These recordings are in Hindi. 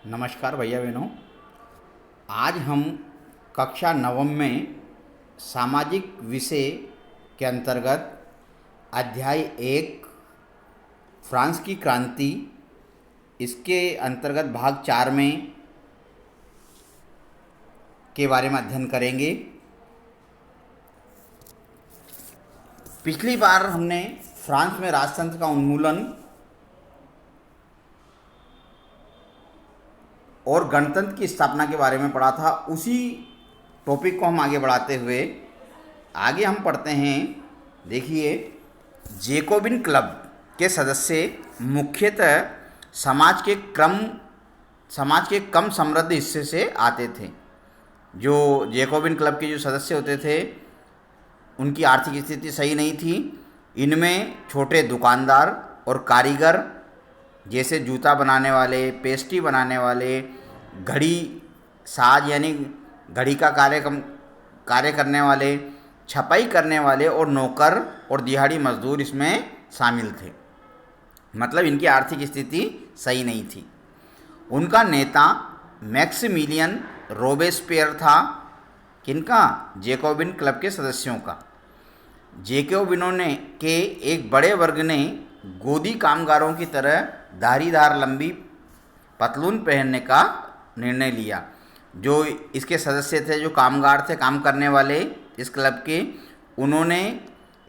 नमस्कार भैया बहनों। आज हम कक्षा नवम में सामाजिक विषय के अंतर्गत अध्याय 1 फ्रांस की क्रांति, इसके अंतर्गत भाग 4 में के बारे में अध्ययन करेंगे। पिछली बार हमने फ्रांस में राजतंत्र का उन्मूलन और गणतंत्र की स्थापना के बारे में पढ़ा था। उसी टॉपिक को हम आगे बढ़ाते हुए आगे हम पढ़ते हैं। देखिए, जैकोबिन क्लब के सदस्य मुख्यतः समाज के कम समृद्ध हिस्से से आते थे। जो जैकोबिन क्लब के जो सदस्य होते थे उनकी आर्थिक स्थिति सही नहीं थी। इनमें छोटे दुकानदार और कारीगर जैसे जूता बनाने वाले, पेस्ट्री बनाने वाले, घड़ी साज यानी घड़ी का कार्य करने वाले, छपाई करने वाले और नौकर और दिहाड़ी मजदूर इसमें शामिल थे। मतलब इनकी आर्थिक स्थिति सही नहीं थी। उनका नेता मैक्सिमिलियन रोबेस्पियर था। किनका? जैकोबिन क्लब के सदस्यों का। जैकोबिनों ने के एक बड़े वर्ग ने गोदी कामगारों की तरह धारीदार लंबी पतलून पहनने का निर्णय लिया। जो इसके सदस्य थे, जो कामगार थे, काम करने वाले इस क्लब के, उन्होंने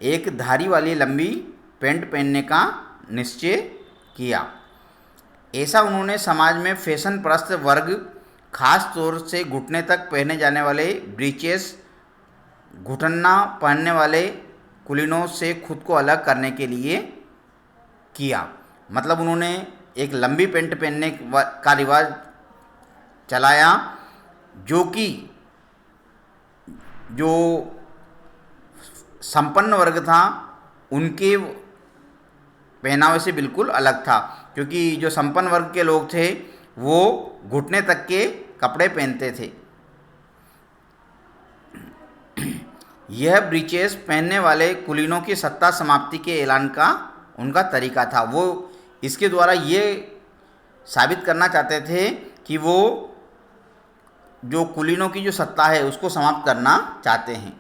एक धारी वाली लंबी पैंट पहनने का निश्चय किया। ऐसा उन्होंने समाज में फैशन परस्त वर्ग, खास तौर से घुटने तक पहने जाने वाले ब्रीचेस, घुटना पहनने वाले कुलीनों से खुद को अलग करने के लिए किया। मतलब उन्होंने एक लंबी पैंट पहनने का रिवाज चलाया, जो कि जो संपन्न वर्ग था उनके पहनावे से बिल्कुल अलग था। क्योंकि जो संपन्न वर्ग के लोग थे वो घुटने तक के कपड़े पहनते थे। यह ब्रीचेस पहनने वाले कुलीनों की सत्ता समाप्ति के ऐलान का उनका तरीका था। वो इसके द्वारा ये साबित करना चाहते थे कि वो जो कुलीनों की जो सत्ता है उसको समाप्त करना चाहते हैं।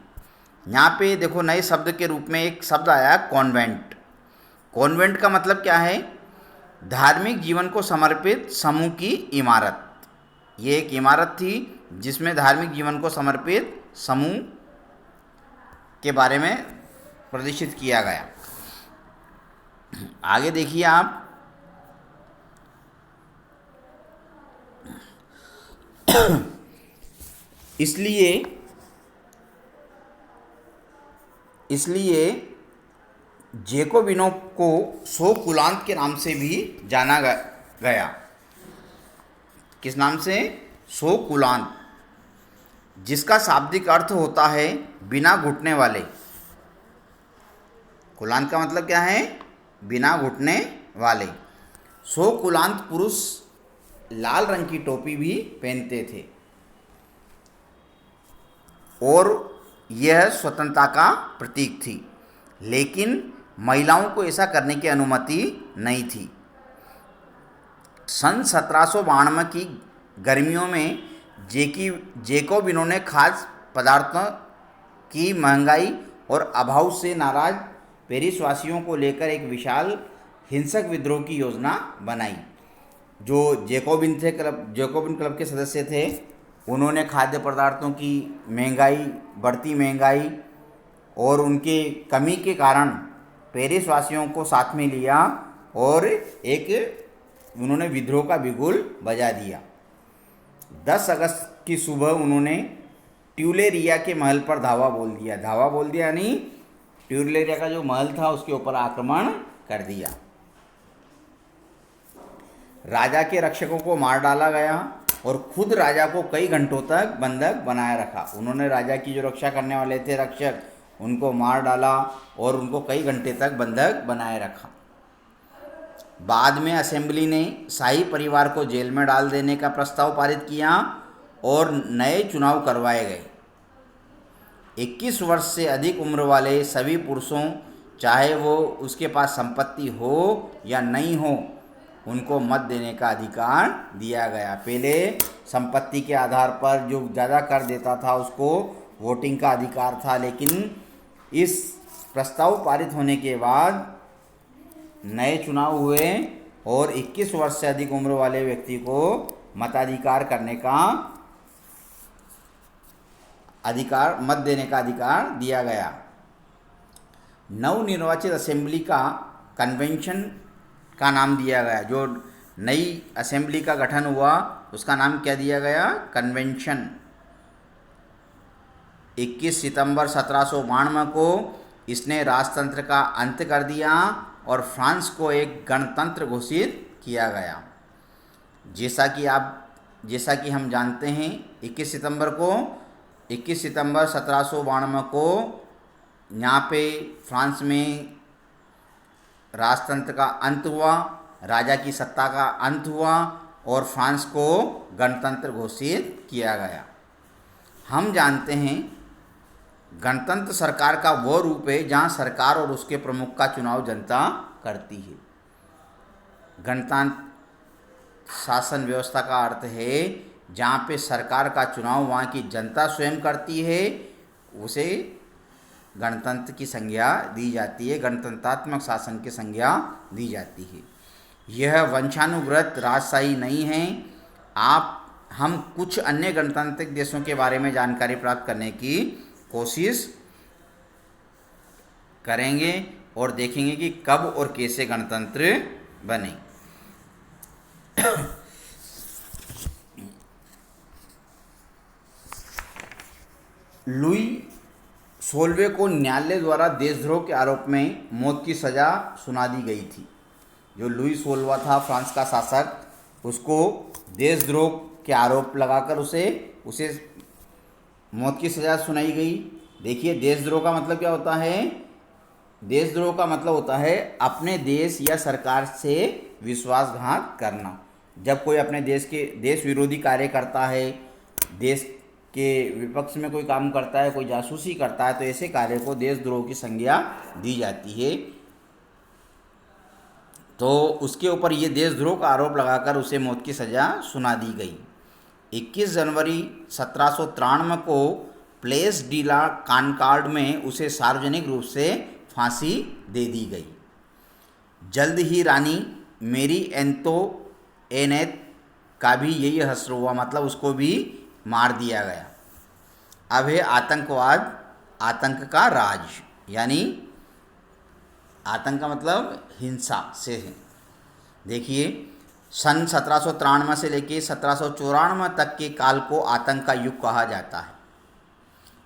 यहाँ पे देखो, नए शब्द के रूप में एक शब्द आया, कॉन्वेंट। कॉन्वेंट का मतलब क्या है? धार्मिक जीवन को समर्पित समूह की इमारत। ये एक इमारत थी जिसमें धार्मिक जीवन को समर्पित समूह के बारे में प्रदर्शित किया गया। आगे देखिए आप। इसलिए जैकोबिनों को सौ कुलांत के नाम से भी जाना गया। किस नाम से? सौ कुलांत, जिसका शाब्दिक अर्थ होता है बिना घुटने वाले। कुलांत का मतलब क्या है? बिना घुटने वाले। 100 कुलांत पुरुष लाल रंग की टोपी भी पहनते थे और यह स्वतंत्रता का प्रतीक थी। लेकिन महिलाओं को ऐसा करने की अनुमति नहीं थी। सन 1792 की गर्मियों में जैकोबिनों ने खाद्य पदार्थों की महंगाई और अभाव से नाराज पेरिस वासियों को लेकर एक विशाल हिंसक विद्रोह की योजना बनाई। जो जैकोबिन क्लब के सदस्य थे, उन्होंने खाद्य पदार्थों की बढ़ती महंगाई और उनके कमी के कारण पेरिस वासियों को साथ में लिया और उन्होंने विद्रोह का बिगुल बजा दिया। 10 अगस्त की सुबह उन्होंने ट्यूलेरिया के महल पर धावा बोल दिया यानी ट्यूलेरिया का जो महल था उसके ऊपर आक्रमण कर दिया। राजा के रक्षकों को मार डाला गया और खुद राजा को कई घंटों तक बंधक बनाए रखा। उन्होंने राजा की जो रक्षा करने वाले थे रक्षक, उनको मार डाला और उनको कई घंटे तक बंधक बनाए रखा। बाद में असेंबली ने शाही परिवार को जेल में डाल देने का प्रस्ताव पारित किया और नए चुनाव करवाए गए। 21 वर्ष से अधिक उम्र वाले सभी पुरुषों, चाहे वो उसके पास संपत्ति हो या नहीं हो, उनको मत देने का अधिकार दिया गया। पहले संपत्ति के आधार पर जो ज़्यादा कर देता था उसको वोटिंग का अधिकार था, लेकिन इस प्रस्ताव पारित होने के बाद नए चुनाव हुए और 21 वर्ष से अधिक उम्र वाले व्यक्ति को मताधिकार करने का अधिकार, मत देने का अधिकार दिया गया। नवनिर्वाचित असेंबली का कन्वेंशन का नाम दिया गया। जो नई असेंबली का गठन हुआ उसका नाम क्या दिया गया? कन्वेंशन। 21 सितंबर 1792 को इसने राजतंत्र का अंत कर दिया और फ्रांस को एक गणतंत्र घोषित किया गया। जैसा कि हम जानते हैं 21 सितंबर 1792 को यहाँ पे फ्रांस में राजतंत्र का अंत हुआ, राजा की सत्ता का अंत हुआ और फ्रांस को गणतंत्र घोषित किया गया। हम जानते हैं गणतंत्र सरकार का वो रूप है जहाँ सरकार और उसके प्रमुख का चुनाव जनता करती है। गणतंत्र शासन व्यवस्था का अर्थ है जहाँ पे सरकार का चुनाव वहाँ की जनता स्वयं करती है, उसे गणतंत्र की संज्ञा दी जाती है, गणतंत्रात्मक शासन की संज्ञा दी जाती है। यह वंशानुगत राजशाही नहीं है। हम कुछ अन्य गणतांत्रिक देशों के बारे में जानकारी प्राप्त करने की कोशिश करेंगे और देखेंगे कि कब और कैसे गणतंत्र बने। लुई 16वें को न्यायालय द्वारा देशद्रोह के आरोप में मौत की सज़ा सुना दी गई थी। जो लुई 16वां था फ्रांस का शासक, उसको देशद्रोह के आरोप लगाकर उसे मौत की सज़ा सुनाई गई। देखिए, देशद्रोह का मतलब क्या होता है? देशद्रोह का मतलब होता है अपने देश या सरकार से विश्वासघात करना। जब कोई अपने देश विरोधी कार्य करता है, देश के विपक्ष में कोई काम करता है, कोई जासूसी करता है, तो ऐसे कार्य को देशद्रोह की संज्ञा दी जाती है। तो उसके ऊपर ये देशद्रोह का आरोप लगाकर उसे मौत की सज़ा सुना दी गई। 21 जनवरी 1793 को प्लेस डी ला कॉनकॉर्ड में उसे सार्वजनिक रूप से फांसी दे दी गई। जल्द ही रानी मेरी एंतोइनेट का भी यही हश्र हुआ, मतलब उसको भी मार दिया गया। अब है आतंकवाद, आतंक का राज, यानी आतंक का मतलब हिंसा से है। देखिए, सन 1793 से लेकर 1794 तक के काल को आतंक का युग कहा जाता है।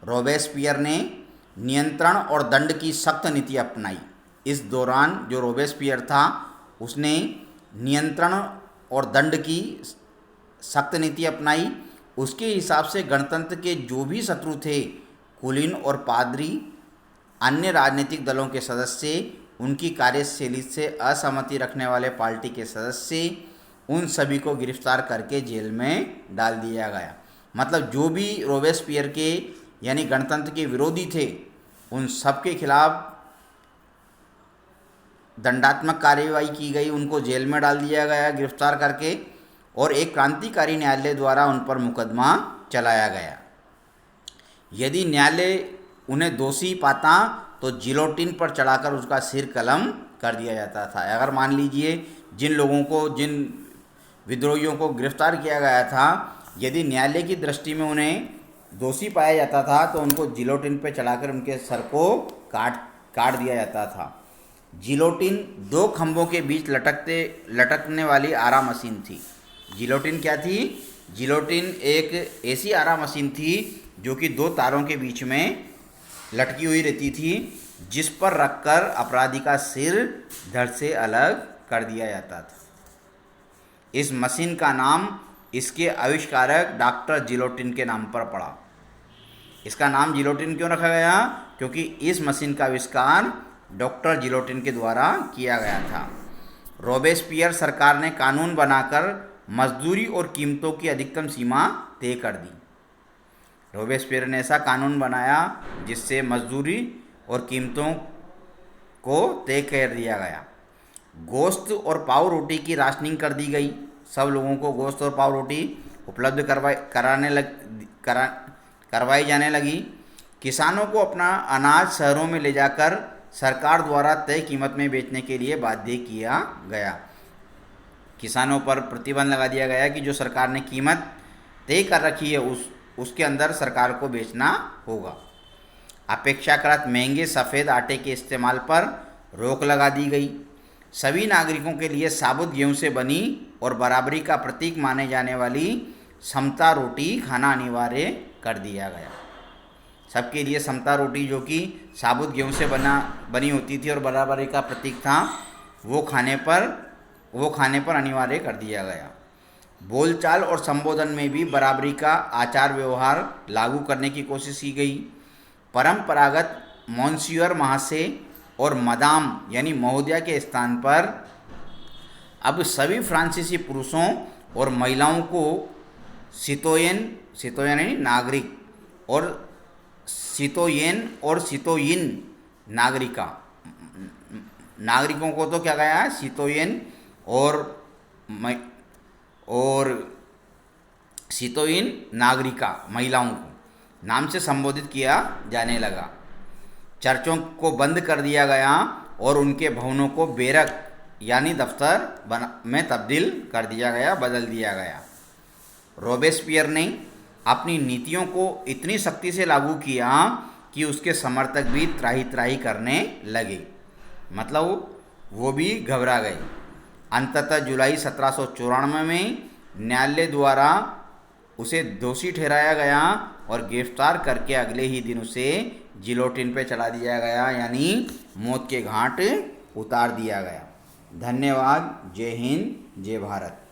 रोबेस्पियर ने नियंत्रण और दंड की सख्त नीति अपनाई। इस दौरान जो रोबेस्पियर था उसने नियंत्रण और दंड की सख्त नीति अपनाई। उसके हिसाब से गणतंत्र के जो भी शत्रु थे, कुलीन और पादरी, अन्य राजनीतिक दलों के सदस्य, उनकी कार्यशैली से असहमति रखने वाले पार्टी के सदस्य, उन सभी को गिरफ्तार करके जेल में डाल दिया गया। मतलब जो भी रोबेस्पियर के यानी गणतंत्र के विरोधी थे, उन सब के खिलाफ दंडात्मक कार्यवाही की गई, उनको जेल में डाल दिया गया गिरफ्तार करके, और एक क्रांतिकारी न्यायालय द्वारा उन पर मुकदमा चलाया गया। यदि न्यायालय उन्हें दोषी पाता तो जिलोटिन पर चढ़ाकर उसका सिर कलम कर दिया जाता था। अगर मान लीजिए जिन विद्रोहियों को गिरफ्तार किया गया था, यदि न्यायालय की दृष्टि में उन्हें दोषी पाया जाता था तो उनको जिलोटिन पर चढ़ाकर उनके सर को काट दिया जाता था। जिलोटिन दो खंभों के बीच लटकने वाली आरा मशीन थी। जिलोटिन क्या थी? जिलोटिन एक ऐसी आरा मशीन थी जो कि दो तारों के बीच में लटकी हुई रहती थी, जिस पर रखकर अपराधी का सिर धड़ से अलग कर दिया जाता था। इस मशीन का नाम इसके आविष्कारक डॉक्टर जिलोटिन के नाम पर पड़ा। इसका नाम जिलोटिन क्यों रखा गया? क्योंकि इस मशीन का आविष्कार डॉक्टर जिलोटिन के द्वारा किया गया था। रोबेस्पियर सरकार ने कानून बनाकर मजदूरी और कीमतों की अधिकतम सीमा तय कर दी। रोबेस्पियर ने ऐसा कानून बनाया जिससे मजदूरी और कीमतों को तय कर दिया गया। गोश्त और पाव रोटी की राशनिंग कर दी गई। सब लोगों को गोश्त और पाव रोटी उपलब्ध करवाई जाने लगी। किसानों को अपना अनाज शहरों में ले जाकर सरकार द्वारा तय कीमत में बेचने के लिए बाध्य किया गया। किसानों पर प्रतिबंध लगा दिया गया कि जो सरकार ने कीमत तय कर रखी है उसके अंदर सरकार को बेचना होगा। अपेक्षाकृत महंगे सफ़ेद आटे के इस्तेमाल पर रोक लगा दी गई। सभी नागरिकों के लिए साबुत गेहूं से बनी और बराबरी का प्रतीक माने जाने वाली समता रोटी खाना अनिवार्य कर दिया गया। सबके लिए समता रोटी, जो कि साबुत गेहूं से बनी होती थी और बराबरी का प्रतीक था, वो खाने पर अनिवार्य कर दिया गया। बोलचाल और संबोधन में भी बराबरी का आचार व्यवहार लागू करने की कोशिश की गई। परंपरागत मॉन्सियर महाशय और मदाम यानी महोदया के स्थान पर अब सभी फ्रांसीसी पुरुषों और महिलाओं को सितोयन यानी नागरिक और सितोयिन नागरिकों को तो क्या कहा है, सितोयन और सितोयिन नागरिका महिलाओं को नाम से संबोधित किया जाने लगा। चर्चों को बंद कर दिया गया और उनके भवनों को बैरक यानी दफ्तर में तब्दील कर दिया गया, बदल दिया गया। रोबेस्पियर ने अपनी नीतियों को इतनी सख्ती से लागू किया कि उसके समर्थक भी त्राही त्राही करने लगे, मतलब वो भी घबरा गए। अंततः जुलाई 1794 में न्यायालय द्वारा उसे दोषी ठहराया गया और गिरफ्तार करके अगले ही दिन उसे जिलोटिन पे चढ़ा दिया गया, यानी मौत के घाट उतार दिया गया। धन्यवाद। जय हिंद, जय भारत।